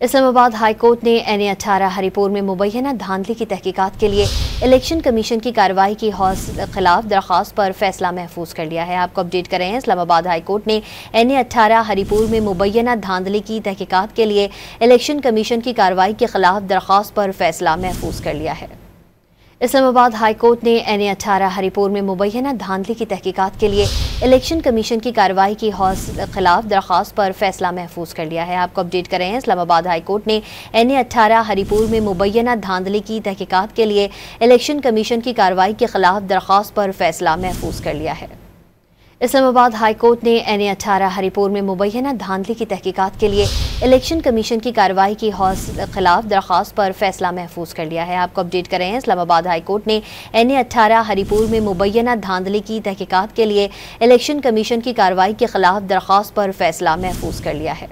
Islamabad high court ने NA-18 Haripur में मुबैना धांधली की तहकीकात के लिए इलेक्शन कमीशन की कार्रवाई की खिलाफ दरख्वास्त पर फैसला महफूज कर लिया है। आपको अपडेट कर रहे हैं। इस्लामाबाद हाई कोर्ट ने NA-18 हरिपुर में मुबैना धांधली की तहकीकात के लिए इलेक्शन कमीशन की कार्रवाई के खिलाफ दरख्वास्त पर फैसला महफूज कर लिया है। इस्लामाबाद हाई कोर्ट ने NA-18 हरिपुर में मुबैना धांधली की तहकीकात के लिए इलेक्शन कमीशन की कार्रवाई की खिलाफ दरख्वास्त पर फैसला महफूज कर लिया है। आपको अपडेट कर रहे हैं। इस्लामाबाद हाई कोर्ट ने NA-18 हरिपुर में मुबैना धांधली की तहकीकात के लिए इलेक्शन कमीशन की कार्रवाई के खिलाफ दरख्वास्त पर फैसला महफूज कर लिया है। इस्लामाबाद हाई कोर्ट ने NA-18 हरिपुर में मुबैना धांधली की तहकीकात के लिए इलेक्शन कमीशन की कार्रवाई की खिलाफ दरख्वास्त पर फैसला महफूज कर लिया है। आपको अपडेट कर रहे हैं। इस्लामाबाद हाई कोर्ट ने NA-18 हरिपुर में मुबैना धांधली की तहकीकात के लिए इलेक्शन कमीशन की कार्रवाई के खिलाफ दरख्वास्त पर फैसला महफूज कर लिया है।